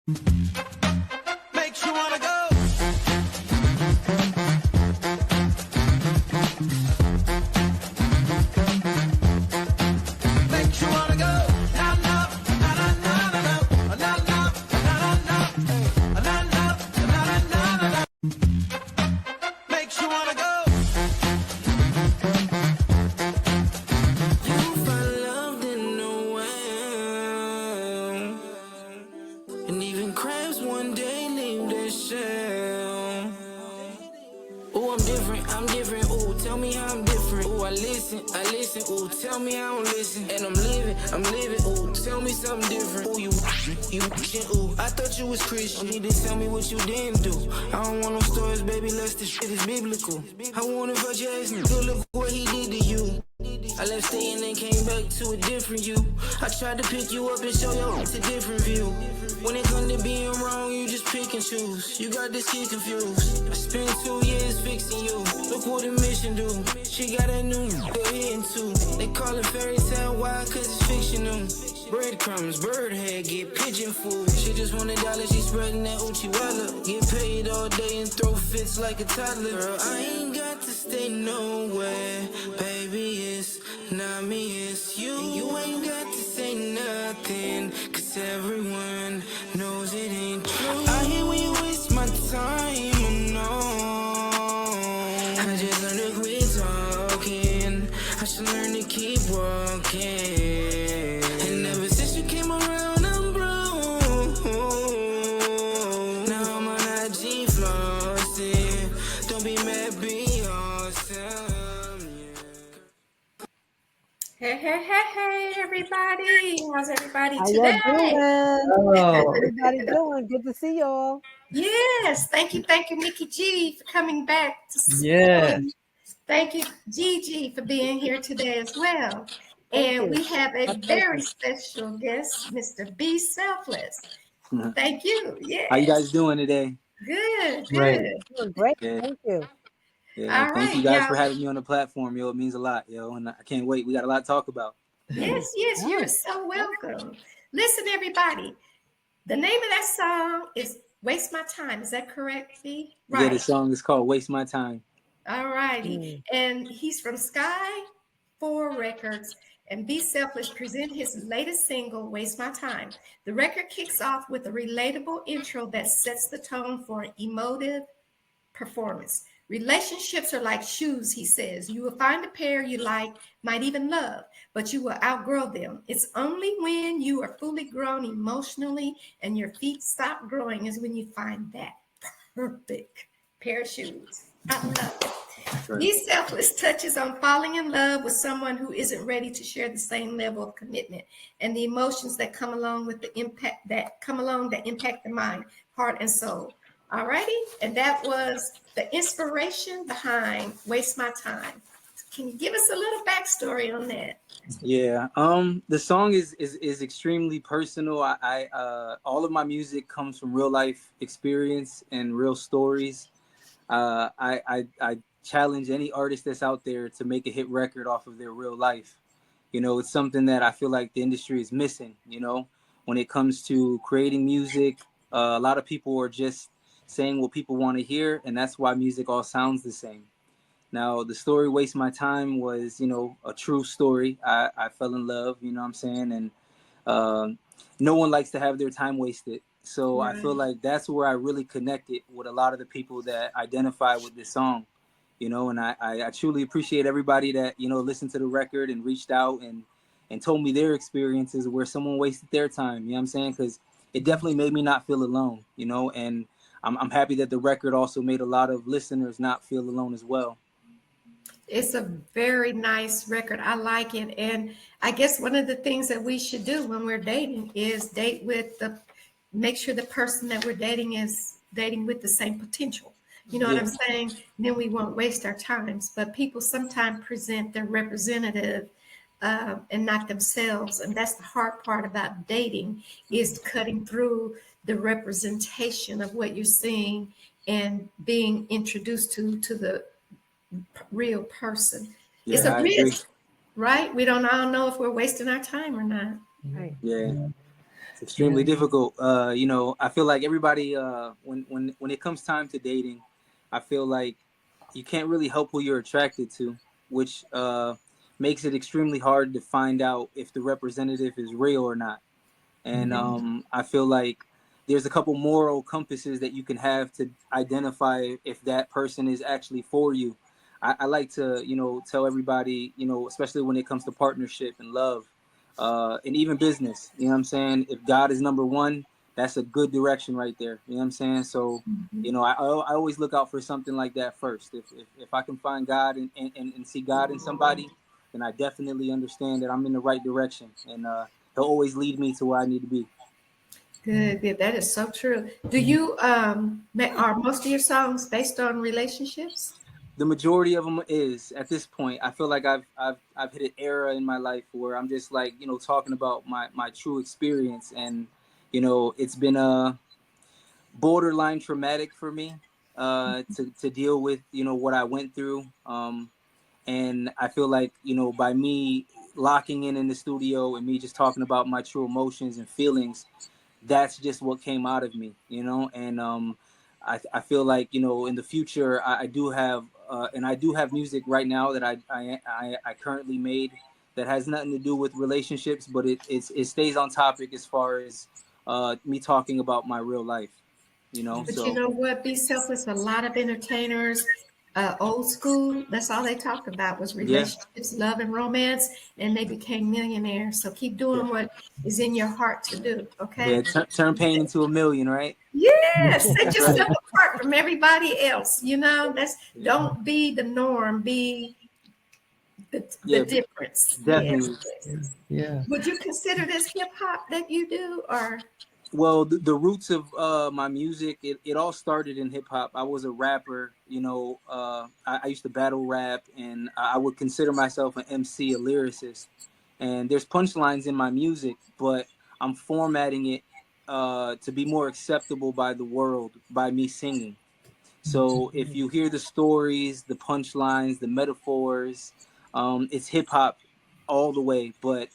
Makes you wanna go. Makes you wanna go. Na na na na na na na na na na na na na. Makes you wanna go. You find love in nowhere, and even crabs one day leave their shell. Ooh, I'm different, ooh, tell me how I'm different. Ooh, I listen, ooh, tell me I don't listen. And I'm living, ooh, tell me something different. Ooh, you, ooh, I thought you was Christian. You need to tell me what you didn't do. I don't want no stories, baby, unless this shit is biblical. I wanna fuck your ass, nigga, look what he did to you. I left staying and came back to a different you. I tried to pick you up and show you it's a different view. When it comes to being wrong, you just pick and choose. You got this kid confused. I spent 2 years fixing you. Look what the mission do. She got a new go hitting too. They call it fairy tale, why? Cause it's fictional. Breadcrumbs, bird head, get pigeon food. She just want $1, she spreading that Uchiwala. Get paid all day and throw fits like a toddler. Girl, I ain't got to stay nowhere. Baby, it's not me, it's you. And you ain't got to say nothing, cause everyone knows it ain't true. I hate when you waste my time, I know. I just learned to quit talking. I should learn to keep walking. And ever since you came around, I'm broke. Now I'm on IG flossing. Don't be mad, be awesome. Hey, everybody. How's everybody How today? y'all doing? How's Oh, everybody doing? Good to see y'all. Yes. Thank you, Nikki G, for coming back to school. yes. Thank you, Gigi, for being here today as well. Thank And you. we have a My very pleasure. special guest, Mr. BeSelfliss. Thank you. Yes. How you guys doing today? Good. Right. Doing great. Yeah, Thank you. yeah. All Thank you right. guys Now, for having me on the platform, yo. It means a lot, yo, and I can't wait. We got a lot to talk about. yes, you're so welcome. Listen, everybody. The name of that song is Waste My Time. Is that correct, B? Yeah, the Right. song is called "Waste My Time." All righty. And he's from SKYIV Records. And BeSelfliss present his latest single, Waste My Time. The record kicks off with a relatable intro that sets the tone for an emotive performance. Relationships are like shoes, he says. You will find a pair you like, might even love, but you will outgrow them. It's only when you are fully grown emotionally and your feet stop growing is when you find that perfect pair of shoes. I love it. Right. BeSelfliss touches on falling in love with someone who isn't ready to share the same level of commitment and the emotions that come along with the impact that impact the mind, heart, and soul. All righty, and that was the inspiration behind "Waste My Time." Can you give us a little backstory on that? Yeah. The song is extremely personal. All of my music comes from real life experience and real stories. I challenge any artist that's out there to make a hit record off of their real life. You know, it's something that I feel like the industry is missing. You know, when it comes to creating music, a lot of people are just saying what people want to hear, and that's why music all sounds the same. Now, the story "Waste My Time" was, you know, a true story. I fell in love, you know what I'm saying? And no one likes to have their time wasted. So I feel like that's where I really connected with a lot of the people that identify with this song, you know, and I truly appreciate everybody that, you know, listened to the record and reached out and told me their experiences where someone wasted their time, you know what I'm saying? Because it definitely made me not feel alone, you know, and I'm happy that the record also made a lot of listeners not feel alone as well. It's a very nice record. I like it. And I guess one of the things that we should do when we're dating is make sure the person that we're dating is dating with the same potential. You know what I'm saying? And then we won't waste our times. But people sometimes present their representative and not themselves. And that's the hard part about dating is cutting through the representation of what you're seeing and being introduced to the real person. It's Yeah, a I agree. risk, right? We don't all know if we're wasting our time or not. Right. Yeah. extremely difficult. You know, I feel like everybody, when it comes time to dating, I feel like you can't really help who you're attracted to, which makes it extremely hard to find out if the representative is real or not. And I feel like there's a couple moral compasses that you can have to identify if that person is actually for you. I like to, you know, tell everybody, you know, especially when it comes to partnership and love, and even business. You know what I'm saying? If God is number one, that's a good direction right there. You know what I'm saying? So, you know, I always look out for something like that first. If I can find God and see God in somebody, then I definitely understand that I'm in the right direction. And he'll always lead me to where I need to be. Good, good. That is so true. Do you are most of your songs based on relationships? The majority of them is at this point. I feel like I've hit an era in my life where I'm just like, you know, talking about my true experience, and you know, it's been a borderline traumatic for me to deal with, you know, what I went through. And I feel like, you know, by me locking in the studio and me just talking about my true emotions and feelings, that's just what came out of me, you know. And I feel like, you know, in the future I do have and I do have music right now that I currently made that has nothing to do with relationships, but it stays on topic as far as me talking about my real life, you know. But you So know what? Be selfless. A lot of entertainers, old school, that's all they talked about was yeah, relationships, love, and romance, and they became millionaires. So keep yeah, doing what is in your heart to do. yeah. Okay. Turn pain into a million, right? Yes, set That's right. yourself apart from everybody else. You know, that's Yeah, don't be the norm. Be the yeah, difference. Yes, definitely. yes. Yeah. Would you consider this hip hop that you do, or Well, the roots of my music, it all started in hip hop. I was a rapper, you know. I used to battle rap, and I would consider myself an MC, a lyricist. And there's punchlines in my music, but I'm formatting it to be more acceptable by the world by me singing. So if you hear the stories, the punchlines, the metaphors, it's hip hop all the way. But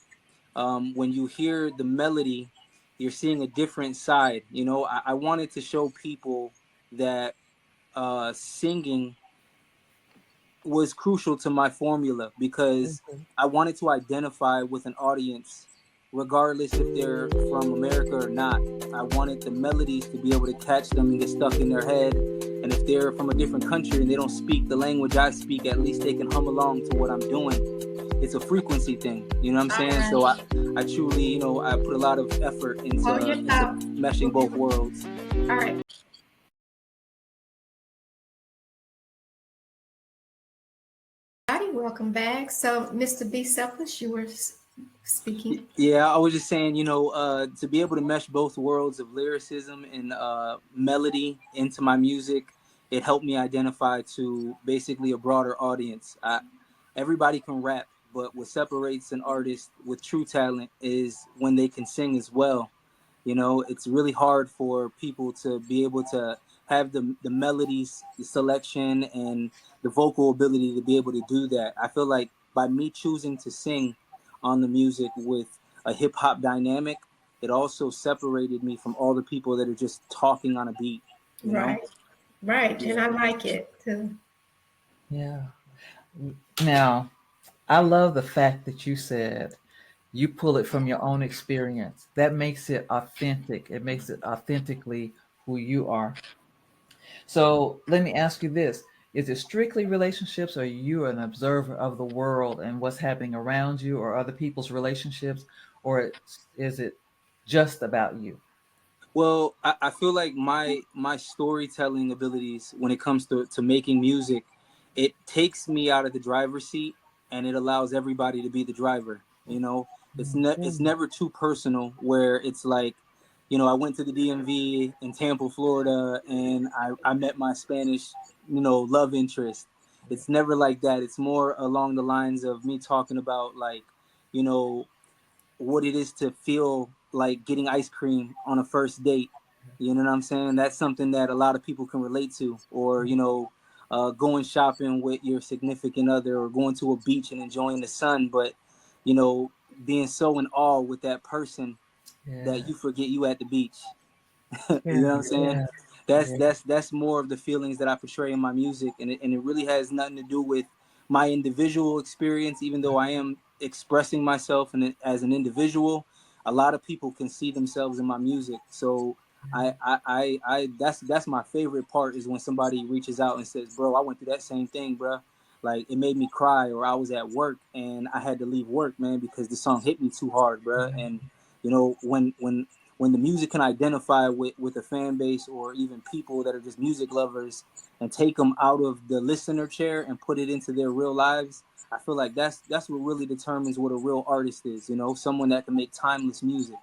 when you hear the melody, you're seeing a different side. You know, I wanted to show people that singing was crucial to my formula because I wanted to identify with an audience, regardless if they're from America or not. I wanted the melodies to be able to catch them and get stuck in their head. And if they're from a different country and they don't speak the language I speak, at least they can hum along to what I'm doing. It's a frequency thing, you know what I'm all saying? right? So I truly, you know, I put a lot of effort Hold your into thought. meshing We'll be both worlds. all right. Howdy, welcome back. So, Mr. Be Selfless, you were speaking. Yeah, I was just saying, you know, to be able to mesh both worlds of lyricism and melody into my music, it helped me identify to basically a broader audience. Everybody can rap, but what separates an artist with true talent is when they can sing as well. You know, it's really hard for people to be able to have the melodies, the selection, and the vocal ability to be able to do that. I feel like by me choosing to sing on the music with a hip hop dynamic, it also separated me from all the people that are just talking on a beat, you know? Right, right. And Yeah. I like it too. Yeah. Now, I love the fact that you said you pull it from your own experience. That makes it authentic. It makes it authentically who you are. So let me ask you this. Is it strictly relationships, or are you an observer of the world and what's happening around you or other people's relationships, or is it just about you? Well, I feel like my storytelling abilities when it comes to making music, it takes me out of the driver's seat and it allows everybody to be the driver. You know, it's never too personal where it's like, you know, I went to the DMV in Tampa, Florida, and I met my Spanish, you know, love interest. It's never like that. It's more along the lines of me talking about like, you know, what it is to feel like getting ice cream on a first date. You know what I'm saying? That's something that a lot of people can relate to. Or, you know, going shopping with your significant other or going to a beach and enjoying the sun. But, you know, being so in awe with that person Yeah. that you forget you at the beach. You Yeah. know what I'm saying? Yeah. That's Yeah. that's more of the feelings that I portray in my music, and it really has nothing to do with my individual experience. Even though I am expressing myself and as an individual, a lot of people can see themselves in my music. So that's my favorite part is when somebody reaches out and says, "Bro, I went through that same thing, bro. Like it made me cry, or I was at work and I had to leave work, man, because the song hit me too hard, bro." And you know, when the music can identify with a fan base or even people that are just music lovers and take them out of the listener chair and put it into their real lives, I feel like that's what really determines what a real artist is. You know, someone that can make timeless music.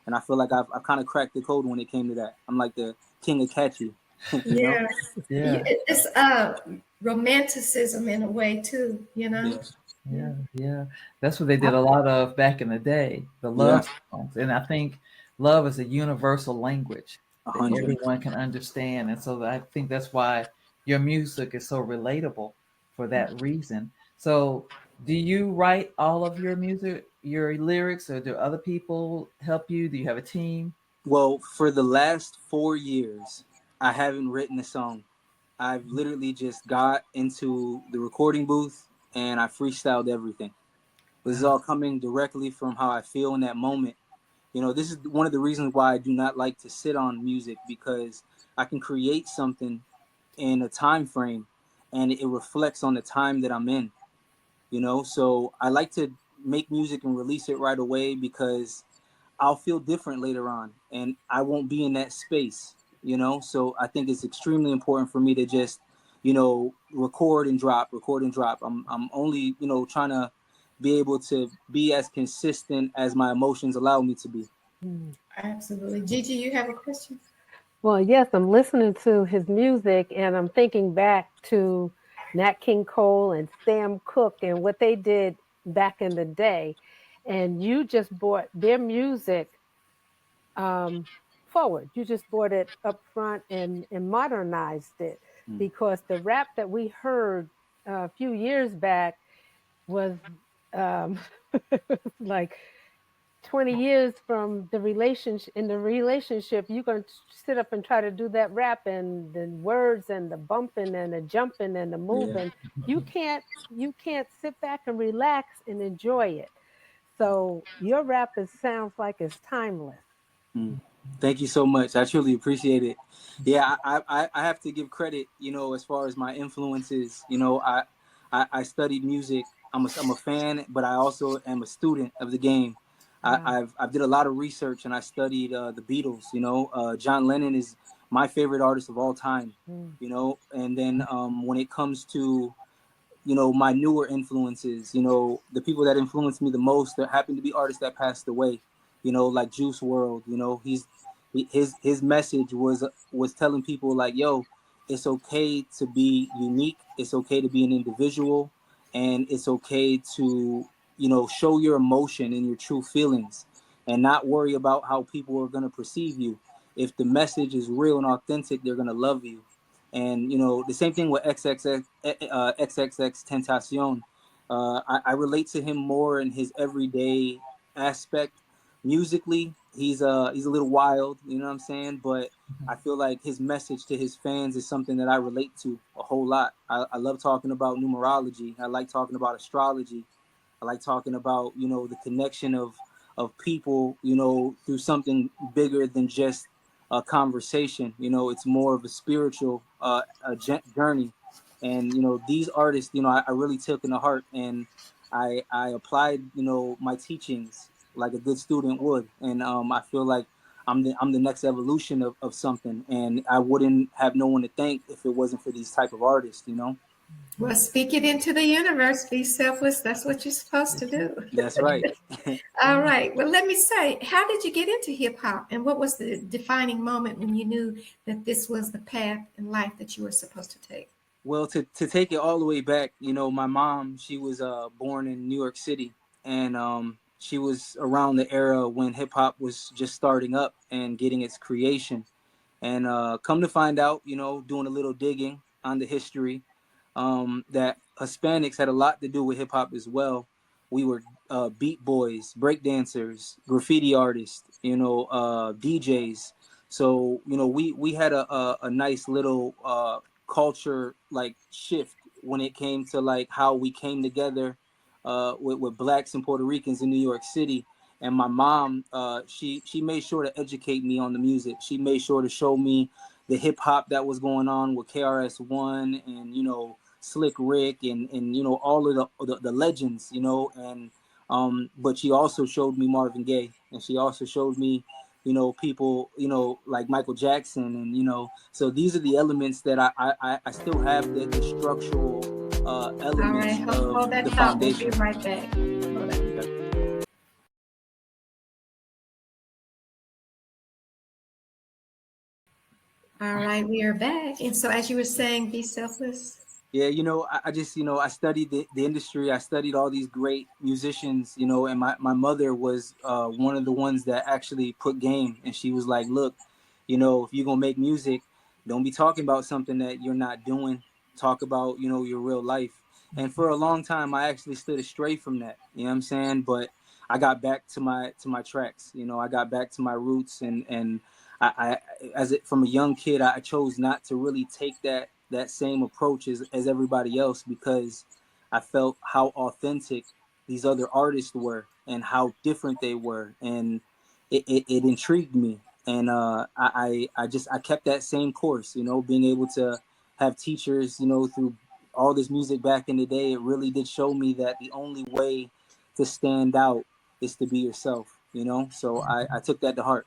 And I feel like I've kind of cracked the code when it came to that. I'm like the king of catchy. You know? Yes. Yeah. It's romanticism in a way too, you know? Yeah, Yeah. Yeah, yeah. That's what they did a lot of back in the day, the yeah, love songs. And I think love is a universal language a that hundred. everyone can understand. And so I think that's why your music is so relatable for that reason. So, do you write all of your music, your lyrics, or do other people help you? Do you have a team? Well, for the last 4 years, I haven't written a song. I've literally just got into the recording booth and I freestyled everything. This is Wow. all coming directly from how I feel in that moment. You know, this is one of the reasons why I do not like to sit on music, because I can create something in a time frame and it reflects on the time that I'm in, you know? So I like to make music and release it right away because I'll feel different later on and I won't be in that space, you know? So I think it's extremely important for me to just, you know, record and drop, record and drop. I'm only, you know, trying to be able to be as consistent as my emotions allow me to be. Mm. Absolutely. Gigi, you have a question? Well, yes, I'm listening to his music and I'm thinking back to Nat King Cole and Sam Cooke and what they did back in the day. And you just brought their music um, forward. You just brought it up front and modernized it, Mm. because the rap that we heard a few years back was um, like 20 years from the relationship. In the relationship, you're going to sit up and try to do that rap, and the words and the bumping and the jumping and the Yeah. moving, you can't sit back and relax and enjoy it. So your rap sounds like it's timeless. Mm. Thank you so much. I truly appreciate it. Yeah, I have to give credit, you know, as far as my influences. You know, I studied music. I'm a fan, but I also am a student of the game. Wow. I've did a lot of research and I studied the Beatles. You know, John Lennon is my favorite artist of all time. Mm. You know, and then when it comes to, you know, my newer influences, you know, the people that influenced me the most that happen to be artists that passed away, you know, like Juice World. You know, his message was telling people like, yo, it's okay to be unique, it's okay to be an individual, and it's okay to, you know, show your emotion and your true feelings and not worry about how people are going to perceive you. If the message is real and authentic, they're going to love you. And you know, the same thing with XXX Tentacion. I relate to him more in his everyday aspect. Musically, he's a little wild, you know what I'm saying? But I feel like his message to his fans is something that I relate to a whole lot. I love talking about numerology. I like talking about astrology. I like talking about, you know, the connection of people, you know, through something bigger than just a conversation. You know, it's more of a spiritual journey. And you know, these artists, you know, I really took in the heart, and I applied, you know, my teachings like a good student would. And I feel like I'm the next evolution of something, and I wouldn't have no one to thank if it wasn't for these type of artists. You know. Well, speak it into the universe. Be selfless. That's what you're supposed to do. That's right. All right. Well, let me say, how did you get into hip hop? And what was the defining moment when you knew that this was the path in life that you were supposed to take? Well, to take it all the way back, you know, my mom, she was born in New York City, and she was around the era when hip hop was just starting up and getting its creation. And come to find out, you know, doing a little digging on the history, that Hispanics had a lot to do with hip hop as well. We were beat boys, break dancers, graffiti artists, DJs. So we had a nice little culture like shift when it came to like how we came together with blacks and Puerto Ricans in New York City. And my mom, she made sure to educate me on the music. She made sure to show me the hip hop that was going on with KRS-One and Slick Rick and all of the legends, and but she also showed me Marvin Gaye, and she also showed me people like Michael Jackson, and so these are the elements that I still have the structural All right, elements of hold that the thought. We'll be foundation. right back. Hold on. Okay. All right, we are back. And so, as you were saying, be selfless. Yeah, I just, I studied the industry. I studied all these great musicians, and my mother was one of the ones that actually put game. And she was like, look, if you're going to make music, don't be talking about something that you're not doing. Talk about, your real life. And for a long time, I actually stood astray from that. You know what I'm saying? But I got back to my tracks. I got back to my roots, and I as it from a young kid, I chose not to really take that same approach as everybody else, because I felt how authentic these other artists were and how different they were, and it intrigued me. And I kept that same course, being able to have teachers, through all this music back in the day. It really did show me that the only way to stand out is to be yourself, so I took that to heart.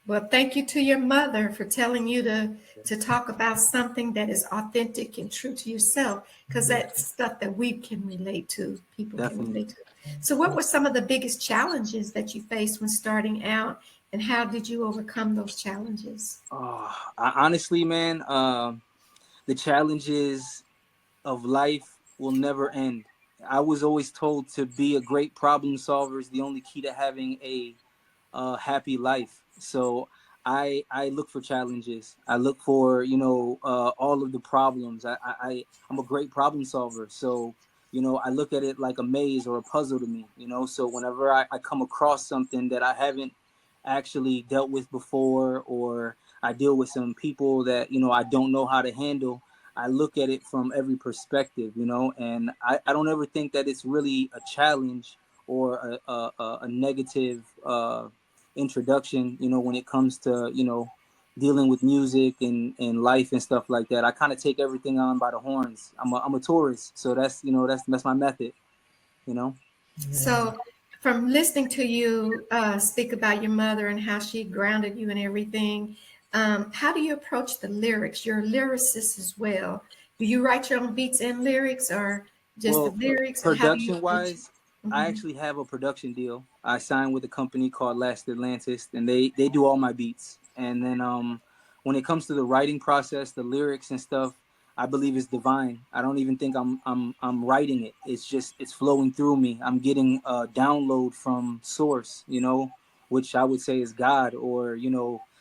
Well, thank you to your mother for telling you to talk about something that is authentic and true to yourself, because that's stuff that we can relate to, people can Definitely. relate to. So, what were some of the biggest challenges that you faced when starting out, and how did you overcome those challenges? Honestly, man, the challenges of life will never end. I was always told to be a great problem solver is the only key to having a happy life. So I look for challenges. I look for all of the problems. I'm a great problem solver. So I look at it like a maze or a puzzle to me. So whenever I come across something that I haven't actually dealt with before, or I deal with some people that I don't know how to handle, I look at it from every perspective, and I don't ever think that it's really a challenge or a negative introduction, when it comes to, dealing with music and life and stuff like that. I kind of take everything on by the horns. I'm a tourist. So that's my method, you know? So, from listening to you speak about your mother and how she grounded you and everything, how do you approach the lyrics? You're a lyricist as well. Do you write your own beats and lyrics, or just the Well, lyrics, or how do you production approach it? wise, I Mhm. actually have a production deal. I signed with a company called Last Atlantis, and they do all my beats. And then when it comes to the writing process, the lyrics and stuff, I believe it's divine. I don't even think I'm writing it. It's just it's flowing through me. I'm getting a download from source, which I would say is God, or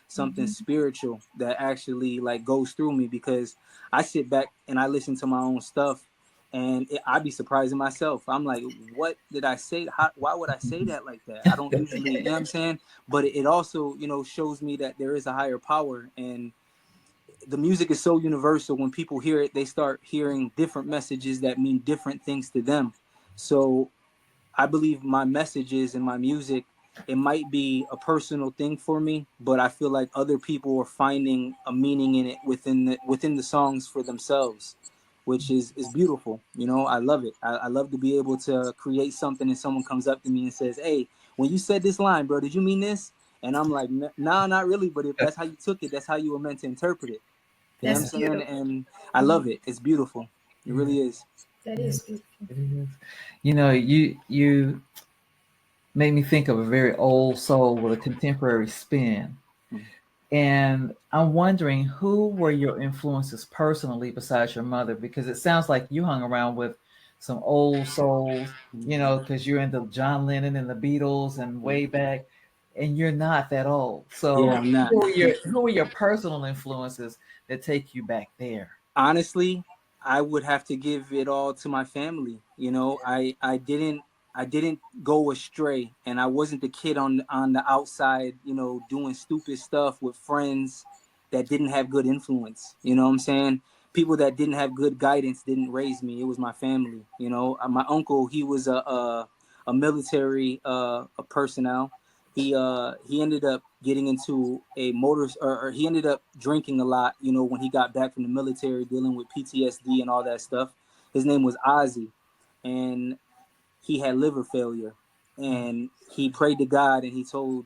something Mhm. spiritual that actually like goes through me, because I sit back and I listen to my own stuff, and I'd be surprising myself. I'm like, what did I say? Why would I say that like that? I don't usually, you know what I'm saying? But it also, shows me that there is a higher power, and the music is so universal. When people hear it, they start hearing different messages that mean different things to them. So I believe my messages and my music, it might be a personal thing for me, but I feel like other people are finding a meaning in it within the songs for themselves, which is beautiful. I love it. I love to be able to create something and someone comes up to me and says, "Hey, when you said this line, bro, did you mean this?" And I'm like, "Nah, not really. But if that's how you took it, that's how you were meant to interpret it." You know what I'm That's saying? beautiful. And I love it. It's beautiful. It Yeah, really is. That yeah, is beautiful. it is. You made me think of a very old soul with a contemporary spin. And I'm wondering, who were your influences personally besides your mother? Because it sounds like you hung around with some old souls, because you're into John Lennon and the Beatles and way back, and you're not that old. Yeah, So I'm not. who are your personal influences that take you back there? Honestly, I would have to give it all to my family. I I didn't go astray, and I wasn't the kid on the outside, you know, doing stupid stuff with friends that didn't have good influence. You know what I'm saying? People that didn't have good guidance didn't raise me. It was my family. You know, my uncle, he was a military a personnel. He ended up getting into a or he ended up drinking a lot. You know, when he got back from the military, dealing with PTSD and all that stuff. His name was Ozzy, and he had liver failure, and he prayed to God, and he told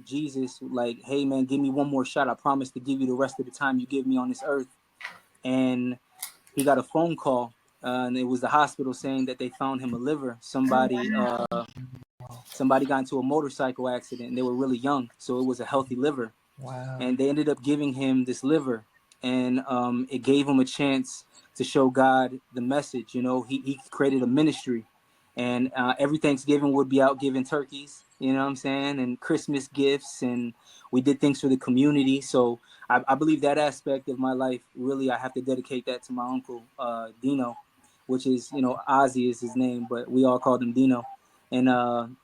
Jesus, like, hey man, give me one more shot. I promise to give you the rest of the time you give me on this earth. And he got a phone call, and it was the hospital saying that they found him a liver. Somebody got into a motorcycle accident, and they were really young, so it was a healthy liver. Wow. And they ended up giving him this liver, and it gave him a chance to show God the message. You know, he created a ministry, and every Thanksgiving would be out giving turkeys, you know what I'm saying, and Christmas gifts, and we did things for the community. So I believe that aspect of my life, really, I have to dedicate that to my uncle, Dino, which is, you know, Ozzy is his name, but we all called him Dino. And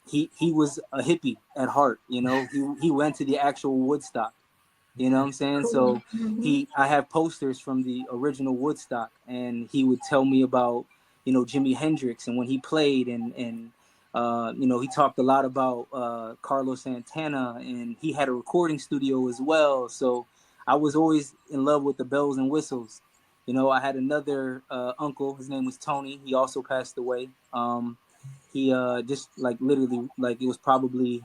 he was a hippie at heart. You know, he went to the actual Woodstock. You know what I'm saying? Cool. So I have posters from the original Woodstock, and he would tell me about, you know, Jimi Hendrix and when he played, and you know, he talked a lot about Carlos Santana, and he had a recording studio as well. So I was always in love with the bells and whistles. You know, I had another uncle. His name was Tony. He also passed away. He just like literally, like it was probably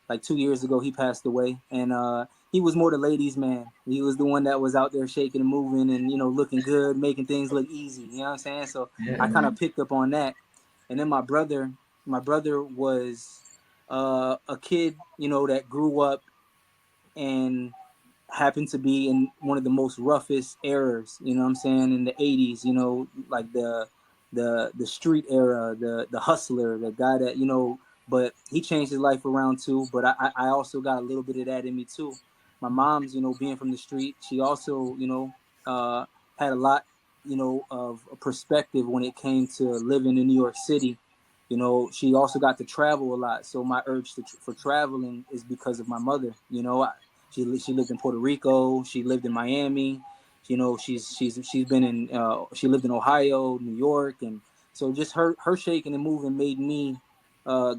like 2 years ago, he passed away. And he was more the ladies' man. He was the one that was out there shaking and moving and, you know, looking good, making things look easy. You know what I'm saying? So I Yeah. kind of picked up on that. And then my brother was a kid, you know, that grew up and happened to be in one of the most roughest eras, you know what I'm saying, in the 80s, you know, like the street era, the hustler, the guy that, you know, but he changed his life around too. But I also got a little bit of that in me too. My mom's, you know, being from the street, she also, you know, had a lot, you know, of perspective when it came to living in New York City. You know, she also got to travel a lot. So my urge for traveling is because of my mother. You know, she lived in Puerto Rico. She lived in Miami. You know, she's been in. She lived in Ohio, New York, and so just her shaking and moving made me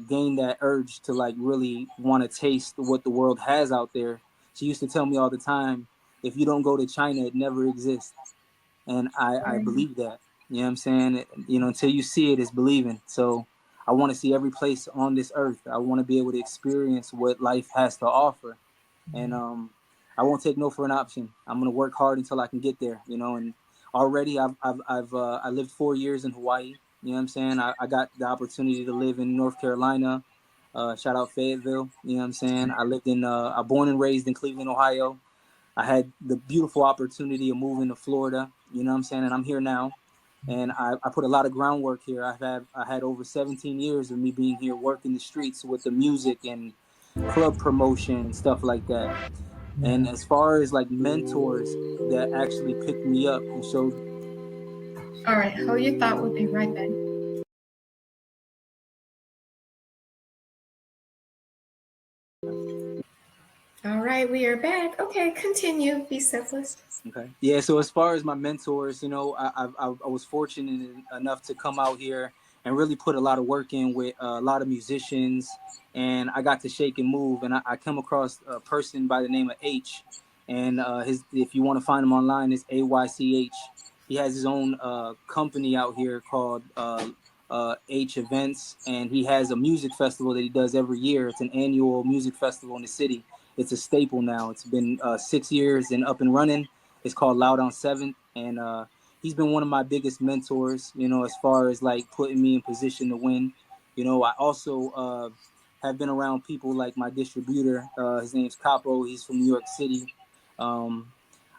gain that urge to like really want to taste what the world has out there. She used to tell me all the time, if you don't go to China, it never exists, and I believe that. You know what I'm saying? You know, until you see it, it's believing. So I want to see every place on this earth. I want to be able to experience what life has to offer, and I won't take no for an option. I'm gonna work hard until I can get there, you know. And already I lived 4 years in Hawaii. You know what I'm saying? I got the opportunity to live in North Carolina. Shout out Fayetteville. You know what I'm saying? I lived in I born and raised in Cleveland, Ohio. I had the beautiful opportunity of moving to Florida. You know what I'm saying? And I'm here now. And I put a lot of groundwork here. I had over 17 years of me being here working the streets with the music and club promotion and stuff like that. And Yeah. as far as like mentors that actually picked me up and showed. All right, hold your thought. We'll be right back. All right, we are back. Okay, continue. Be selfless. Okay. Yeah. So as far as my mentors, you know, I was fortunate enough to come out here and really put a lot of work in with a lot of musicians, and I got to shake and move. And I come across a person by the name of H, and his, if you want to find him online, is AYCH. He has his own company out here called H Events, and he has a music festival that he does every year. It's an annual music festival in the city. It's a staple now. It's been 6 years and up and running. It's called Loud on Seventh, and he's been one of my biggest mentors. You know, as far as like putting me in position to win. You know, I also have been around people like my distributor. His name's Capo. He's from New York City. Um,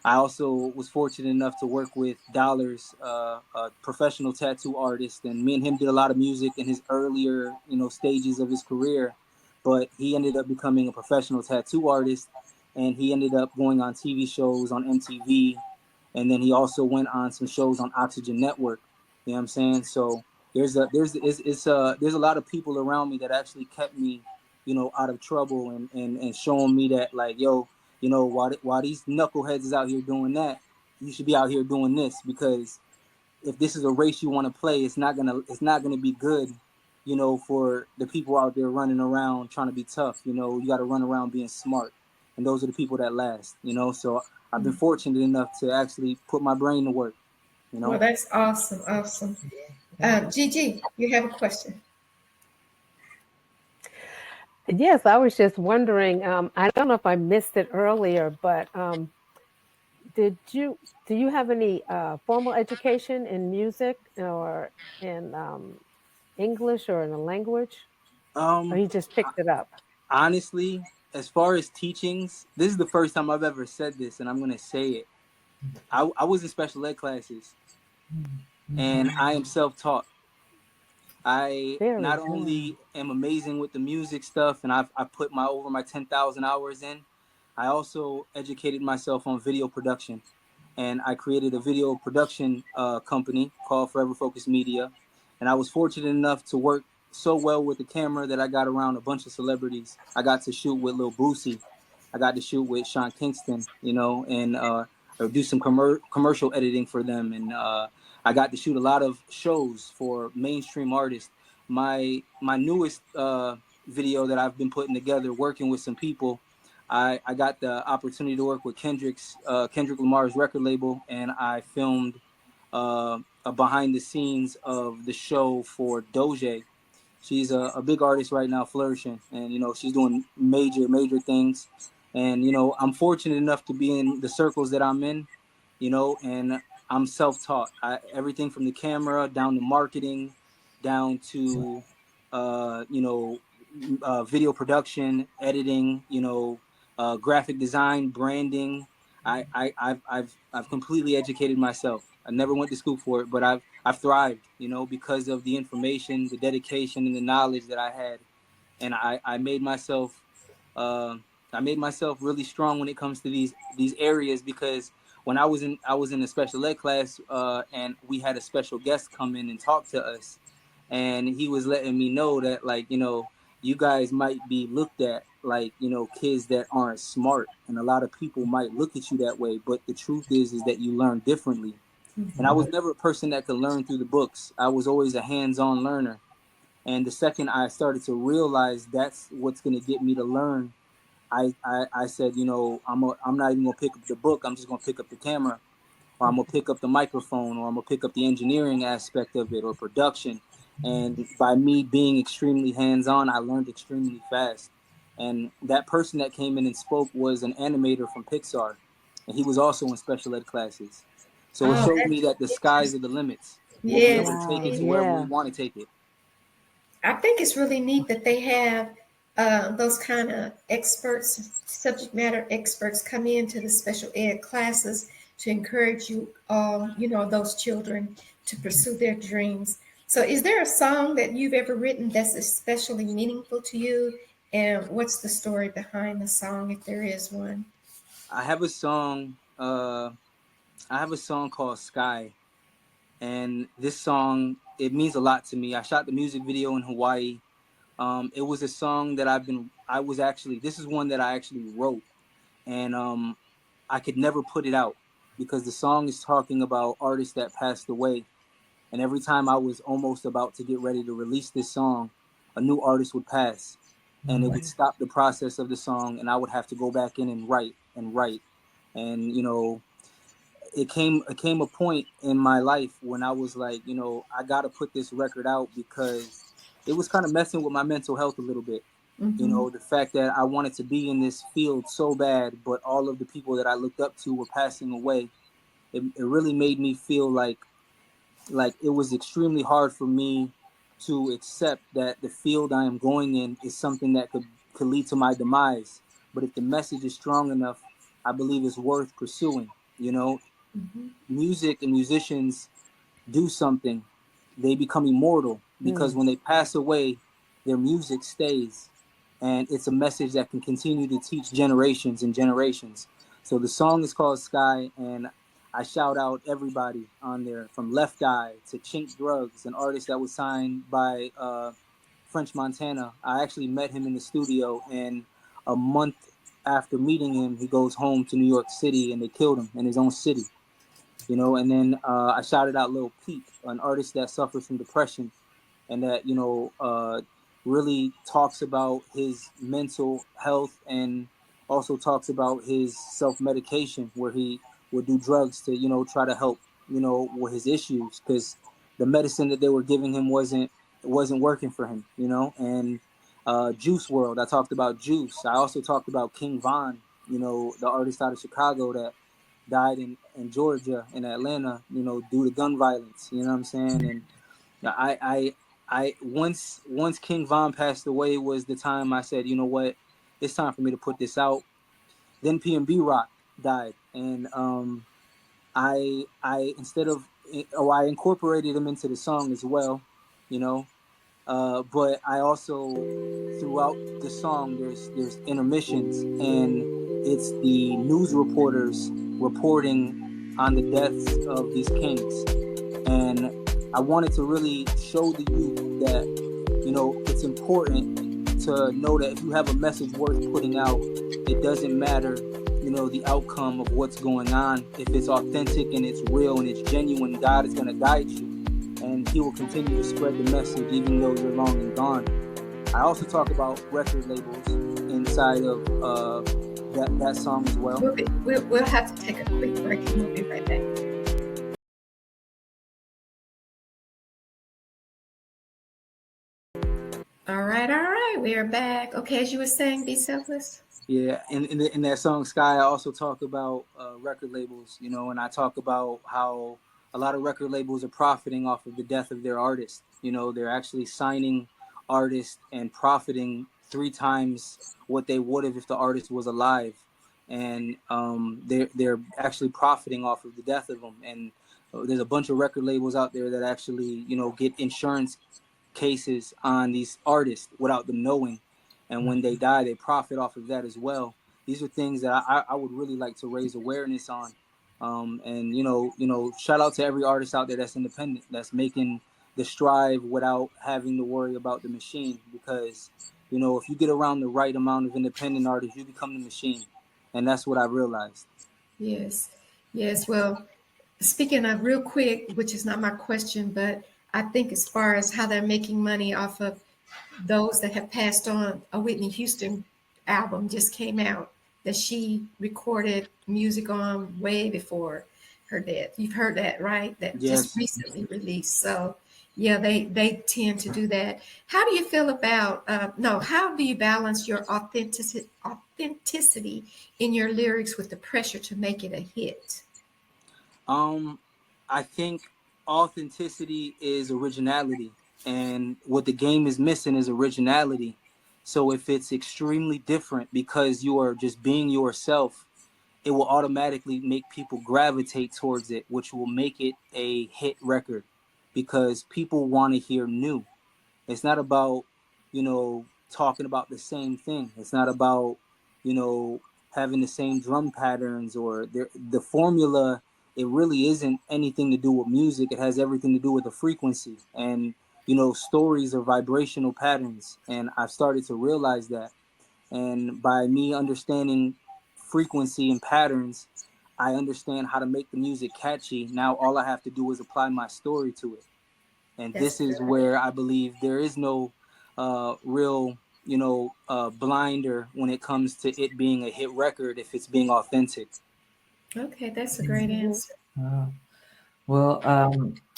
I also was fortunate enough to work with Dollars, a professional tattoo artist, and me and him did a lot of music in his earlier, you know, stages of his career. But he ended up becoming a professional tattoo artist, and he ended up going on TV shows on MTV, and then he also went on some shows on Oxygen Network. You know what I'm saying? So there's a lot of people around me that actually kept me, out of trouble, and showing me that, like, yo, while these knuckleheads is out here doing that, you should be out here doing this, because if this is a race you want to play, it's not gonna be good, for the people out there running around trying to be tough. You got to run around being smart, and those are the people that last. So I've been fortunate enough to actually put my brain to work. Well, that's awesome. Awesome. Gigi, you have a question. Yes, I was just wondering. I don't know if I missed it earlier, but did you do you have any formal education in music or in English or in a language, or Um, you just picked it up? Honestly, as far as teachings, this is the first time I've ever said this, and I'm gonna say it. I was in special ed classes, and I am self-taught. I Very not good. only am amazing with the music stuff, and I put my over my 10,000 hours in. I also educated myself on video production, and I created a video production company called Forever Focus Media. And I was fortunate enough to work so well with the camera that I got around a bunch of celebrities. I got to shoot with Lil Boosie. I got to shoot with Sean Kingston, and or do some commercial editing for them. And I got to shoot a lot of shows for mainstream artists. My newest video that I've been putting together, working with some people, I got the opportunity to work with Kendrick Lamar's record label, and I filmed a behind the scenes of the show for Doja. She's a big artist right now, flourishing, and she's doing major things. And I'm fortunate enough to be in the circles that I'm in, and I'm self-taught. Everything from the camera down to marketing, down to uh, you know video production, editing, graphic design, branding. I've completely educated myself. I never went to school for it, but I've thrived, because of the information, the dedication, and the knowledge that I had. And I made myself uh, really strong when it comes to these areas, because when I was in a special ed class, and we had a special guest come in and talk to us, and he was letting me know that, like, you guys might be looked at like, kids that aren't smart, and a lot of people might look at you that way, but the truth is that you learn differently. And I was never a person that could learn through the books. I was always a hands-on learner. And the second I started to realize that's what's going to get me to learn, I said, I'm not even going to pick up the book. I'm just going to pick up the camera, or I'm going to pick up the microphone, or I'm going to pick up the engineering aspect of it, or production. And by me being extremely hands-on, I learned extremely fast. And that person that came in and spoke was an animator from Pixar, and he was also in special ed classes. So it Oh, showed me that's that the skies are interesting. the limits. We'll be able Yes, to take Wow. it it to is. wherever we Yeah. want to take it. I think it's really neat that they have those kind of experts, subject matter experts, come into the special ed classes to encourage you, those children to pursue their dreams. So, is there a song that you've ever written that's especially meaningful to you? And what's the story behind the song, if there is one? I have a song. I have a song called Sky, and this song, it means a lot to me. I shot the music video in Hawaii. It was a song that I was actually. This is one that I actually wrote, and I could never put it out because the song is talking about artists that passed away. And every time I was almost about to get ready to release this song, a new artist would pass, and it would stop the process of the song, and I would have to go back in and write and write. And it came a point in my life when I was like, I gotta put this record out, because it was kind of messing with my mental health a little bit. Mm-hmm. The fact that I wanted to be in this field so bad, but all of the people that I looked up to were passing away. It really made me feel like it was extremely hard for me to accept that the field I am going in is something that could lead to my demise. But if the message is strong enough, I believe it's worth pursuing. Mm-hmm. Music and musicians do something, they become immortal, because Mm. when they pass away, their music stays. And it's a message that can continue to teach generations and generations. So the song is called Sky, and I shout out everybody on there, from Left Eye to Chink Drugs, an artist that was signed by French Montana. I actually met him in the studio, and a month after meeting him, he goes home to New York City, and they killed him in his own city. And then I shouted out Lil Peep, an artist that suffers from depression, and that really talks about his mental health, and also talks about his self-medication, where he would do drugs to try to help with his issues, because the medicine that they were giving him wasn't working for him. And Juice World, I talked about Juice. I also talked about King Von, the artist out of Chicago that died in Georgia, in Atlanta, due to gun violence. You know what I'm saying? And I once King Von passed away was the time I said, you know what, it's time for me to put this out. Then PNB Rock died, and I incorporated him into the song as well, but I also, throughout the song, there's intermissions, and it's the news reporters reporting on the deaths of these kings. And I wanted to really show the youth that it's important to know that if you have a message worth putting out, it doesn't matter the outcome of what's going on. If it's authentic and it's real and it's genuine, God is going to guide you, and he will continue to spread the message even though you're long and gone. I also talk about record labels inside of that song as well. We'll have to take a quick break, and we'll be right back. All right, we are back. Okay, as you were saying, Be Selfliss. Yeah, and in that song Sky, I also talk about record labels, and I talk about how a lot of record labels are profiting off of the death of their artists. They're actually signing artists and profiting 3 times what they would have if the artist was alive, and they're actually profiting off of the death of them. And there's a bunch of record labels out there that actually get insurance cases on these artists without them knowing, and when they die, they profit off of that as well. These are things that I would really like to raise awareness on. And shout out to every artist out there that's independent, that's making the strive without having to worry about the machine. Because if you get around the right amount of independent artists, you become the machine, and that's what I realized. Yes. Well, speaking of, real quick, which is not my question, but I think as far as how they're making money off of those that have passed on, a Whitney Houston album just came out that she recorded music on way before her death. You've heard that, right? That Yes. Just recently released. So yeah, they tend to do that. How do you feel about how do you balance your authenticity in your lyrics with the pressure to make it a hit? I think authenticity is originality, and what the game is missing is originality. So if it's extremely different because you are just being yourself, it will automatically make people gravitate towards it, which will make it a hit record, because people want to hear new. It's not about, talking about the same thing. It's not about, having the same drum patterns or the formula. It really isn't anything to do with music. It has everything to do with the frequency. And, stories are vibrational patterns. And I've started to realize that. And by me understanding frequency and patterns, I understand how to make the music catchy. Now all I have to do is apply my story to it. And this is where I believe there is no real, blinder when it comes to it being a hit record if it's being authentic. Okay, that's a great answer. Well,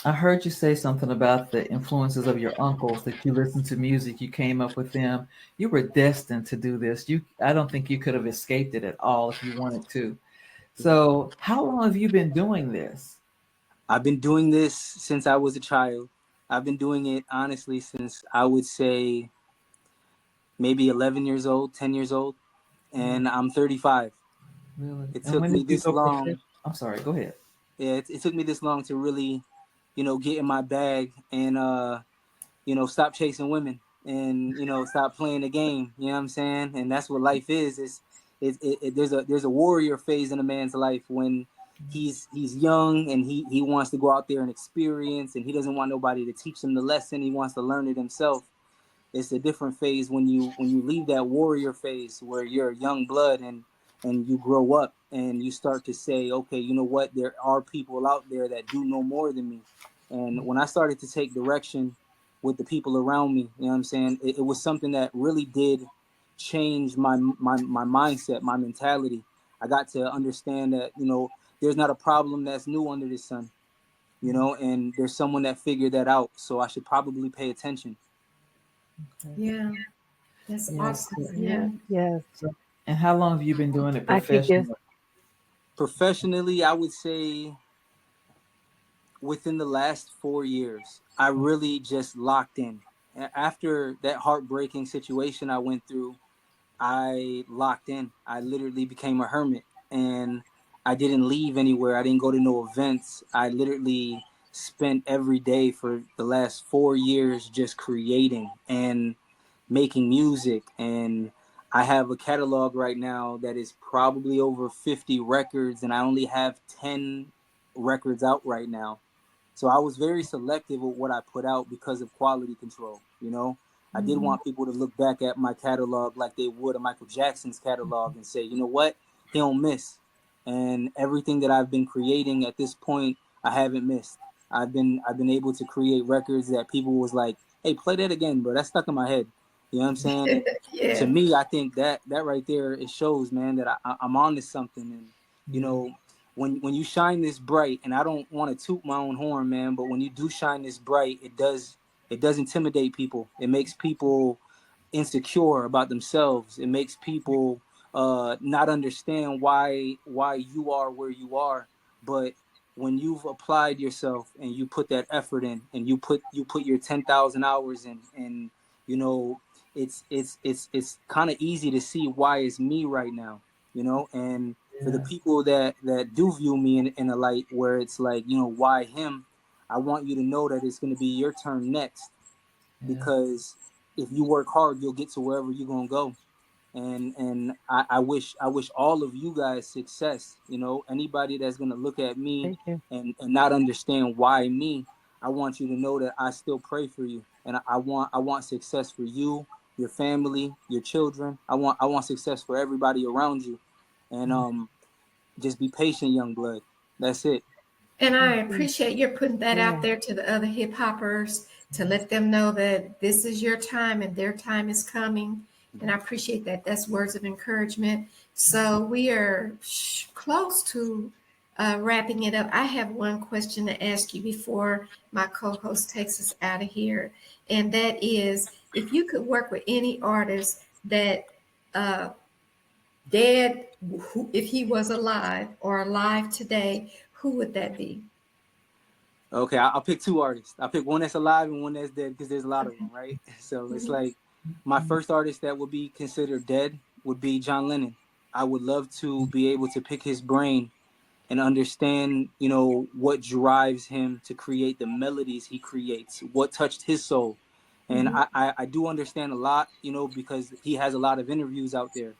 I heard you say something about the influences of your uncles, that you listened to music, you came up with them. You were destined to do this. I don't think you could have escaped it at all if you wanted to. So, how long have you been doing this? I've been doing this since I was a child. I've been doing it, honestly, since I would say maybe 11 years old, 10 years old, and I'm 35. Really? It And took when me did you this go long. I'm sorry, go ahead. Yeah, it took me this long to really, get in my bag and, stop chasing women and, stop playing the game. You know what I'm saying? And that's what life is. There's a warrior phase in a man's life when, he's young and he wants to go out there and experience, and he doesn't want nobody to teach him the lesson. He wants to learn it himself. It's a different phase when you leave that warrior phase where you're a young blood and you grow up and you start to say, okay, you know what, there are people out there that do know more than me. And when I started to take direction with the people around me, you know what I'm saying, it was something that really did change my mindset, my mentality. I got to understand that, you know, there's not a problem that's new under the sun, you know, and there's someone that figured that out, so I should probably pay attention. Okay. Yeah, that's Yes. awesome. Yeah, Yeah. yes. So, and how long have you been doing it I could just professionally? Professionally, I would say within the last 4 years, I really just locked in. After that heartbreaking situation I went through, I locked in. I literally became a hermit, and I didn't leave anywhere. I didn't go to no events. I literally spent every day for the last 4 years just creating and making music. And I have a catalog right now that is probably over 50 records, and I only have 10 records out right now. So I was very selective with what I put out because of quality control. You know, I did Mhm. want people to look back at my catalog like they would a Michael Jackson's catalog and say, you know what, he don't miss. And everything that I've been creating at this point, I haven't missed. I've been able to create records that people was like, hey, play that again, bro. That's stuck in my head. You know what I'm saying? And to Yeah. me, I think that right there, it shows, man, that I'm on to something. And you Yeah. know, when you shine this bright, and I don't want to toot my own horn, man, but when you do shine this bright, it does intimidate people. It makes people insecure about themselves. It makes people not understand why you are where you are. But when you've applied yourself and you put that effort in, and you put your 10,000 hours in, and you know, it's kind of easy to see why it's me right now, you know. And for the Yeah. people that do view me in a light where it's like, you know, why him, I want you to know that it's going to be your turn next, Yeah. because if you work hard, you'll get to wherever you're gonna go. And I wish all of you guys success. You know, anybody that's gonna look at me thank you. and not understand why me, I want you to know that I still pray for you, and I want success for you, your family, your children. I want success for everybody around you, and just be patient, young blood. That's it. And I Thank you. appreciate your putting that out Yeah, there to the other hip hoppers to let them know that this is your time and their time is coming. And I appreciate that. That's words of encouragement. So we are close to wrapping it up. I have one question to ask you before my co-host takes us out of here, and that is, if you could work with any artist that uh, dead, if he was alive or alive today, who would that be? Okay, I'll pick two artists. I'll pick one that's alive and one that's dead because there's a lot of Okay. them, right? So it's Mhm. like my first artist that would be considered dead would be John Lennon. I would love to be able to pick his brain and understand, you know, what drives him to create the melodies he creates, what touched his soul. And Mhm. I do understand a lot, you know, because he has a lot of interviews out there.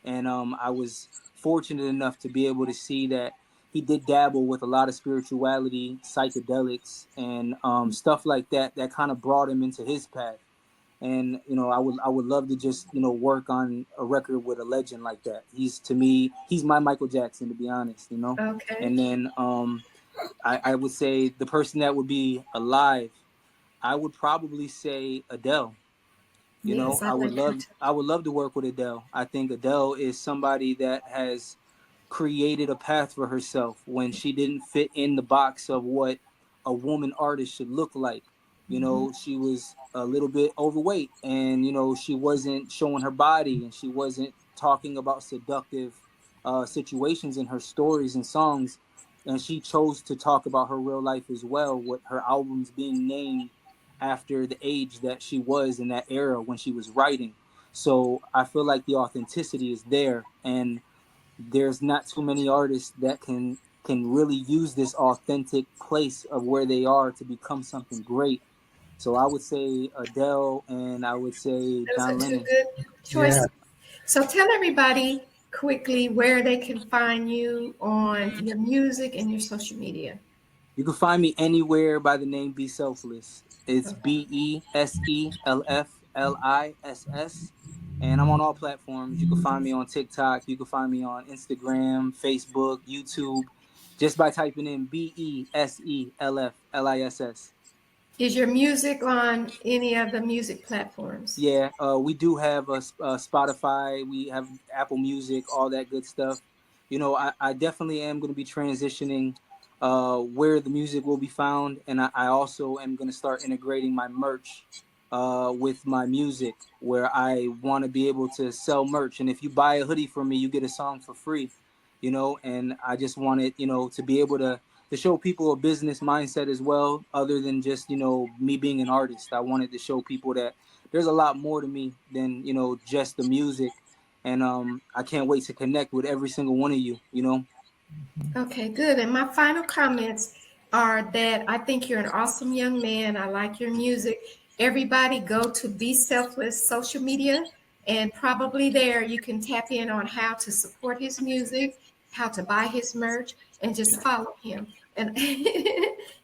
And I was fortunate enough to be able to see that he did dabble with a lot of spirituality, psychedelics, and stuff like that, that kind of brought him into his path. And you know, I would love to just, you know, work on a record with a legend like that. He's, to me, he's my Michael Jackson, to be honest, you know. Okay. And then I would say the person that would be alive, I would probably say Adele. You know, Yes, I like her too. I would love to work with Adele. I think Adele is somebody that has created a path for herself when she didn't fit in the box of what a woman artist should look like. You Mhm. know, she was a little bit overweight, and you know, she wasn't showing her body, and she wasn't talking about seductive situations in her stories and songs. And she chose to talk about her real life as well, with her albums being named after the age that she was in that era when she was writing. So I feel like the authenticity is there, and there's not too many artists that can really use this authentic place of where they are to become something great. So I would say Adele, and I would say Those are John two Lennon. good Yeah. choices. So tell everybody quickly where they can find you on your music and your social media. You can find me anywhere by the name BeSelfliss. It's Okay. BeSelfliss, and I'm on all platforms. You can find me on TikTok. You can find me on Instagram, Facebook, YouTube, just by typing in BeSelfliss. Is your music on any of the music platforms? Yeah, we do have a Spotify. We have Apple Music, all that good stuff. You know, I definitely am going to be transitioning where the music will be found, and I also am going to start integrating my merch with my music, where I want to be able to sell merch. And if you buy a hoodie from me, you get a song for free. You know, and I just wanted, you know, to be able to show people a business mindset as well, other than just, you know, me being an artist. I wanted to show people that there's a lot more to me than, you know, just the music. And I can't wait to connect with every single one of you, you know. Okay, good. And my final comments are that I think you're an awesome young man. I like your music. Everybody go to Be Selfless social media, and probably there you can tap in on how to support his music, how to buy his merch, and just follow him. And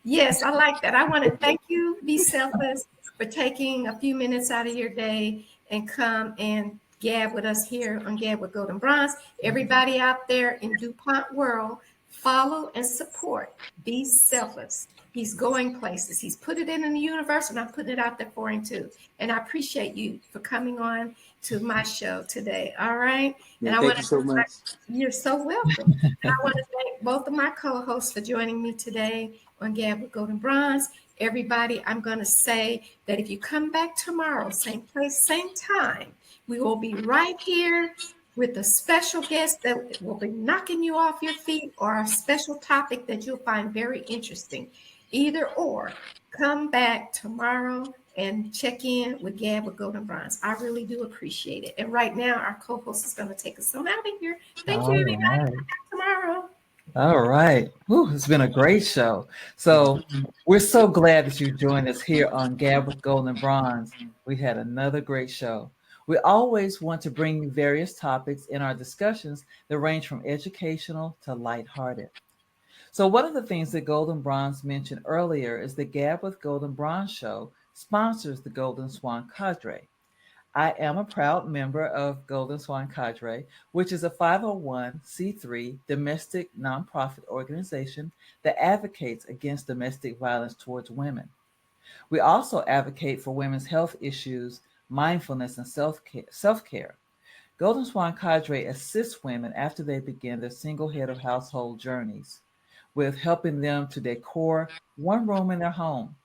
yes, I like that. I want to thank you, Be Selfless, for taking a few minutes out of your day and come and gab with us here on Gab with Golden Bronze. Everybody out there in DuPont world, follow and support. Be selfless. He's going places. He's put it in the universe, and I'm putting it out there for him too. And I appreciate you for coming on to my show today. All right. Yeah, And I want thank you to, so much. you're so welcome. And I want to thank both of my co-hosts for joining me today on Gab with Golden Bronze. Everybody, I'm going to say that if you come back tomorrow, same place, same time, we will be right here with a special guest that will be knocking you off your feet, or a special topic that you'll find very interesting. Either or, come back tomorrow and check in with Gab with Golden Bronze. I really do appreciate it. And right now, our co-host is going to take us on out of here. Thank you, All everybody. right. Come back tomorrow. All right. Whew, it's been a great show. So we're so glad that you joined us here on Gab with Gold and Bronze. We had another great show. We always want to bring you various topics in our discussions that range from educational to lighthearted. So one of the things that Golden Bronze mentioned earlier is the Gab with Golden Bronze show sponsors the Golden Swan Cadre. I am a proud member of Golden Swan Cadre, which is a 501c3 domestic nonprofit organization that advocates against domestic violence towards women. We also advocate for women's health issues, mindfulness, and self-care. Golden Swan Cadre assists women after they begin their single head of household journeys with helping them to decor one room in their home.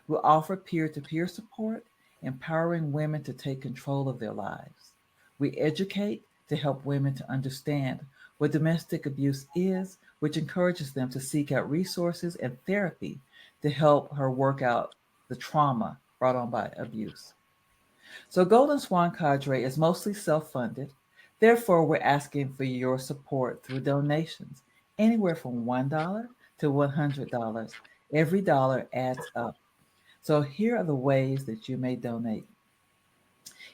We offer peer to peer support, empowering women to take control of their lives. We educate to help women to understand what domestic abuse is, which encourages them to seek out resources and therapy to help her work out the trauma brought on by abuse. So, Golden Swan Cadre is mostly self funded. Therefore, we're asking for your support through donations, anywhere from $1 to $100. Every dollar adds up. So here are the ways that you may donate.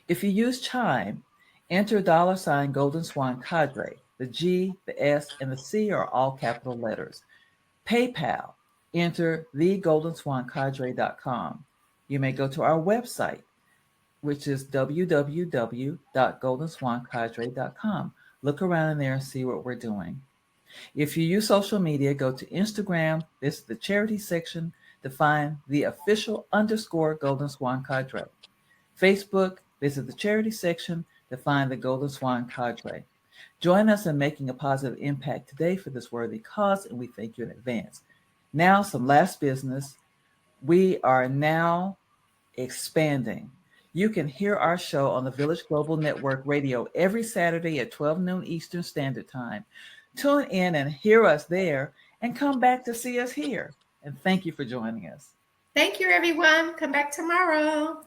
If you use Chime, enter $ Golden Swan Cadre. The G, the S, and the C are all capital letters. PayPal, enter thegoldenswancadre.com. You may go to our website, which is www.goldenswancadre.com. Look around in there and see what we're doing. If you use social media, go to Instagram, visit the charity section to find the official _ Golden Swan Cadre. Facebook, visit the charity section to find the Golden Swan Cadre. Join us in making a positive impact today for this worthy cause, and we thank you in advance. Now, some last business. We are now expanding. You can hear our show on the Village Global Network Radio every Saturday at 12 noon Eastern Standard Time. Tune in and hear us there, and come back to see us here. And thank you for joining us. Thank you, everyone. Come back tomorrow.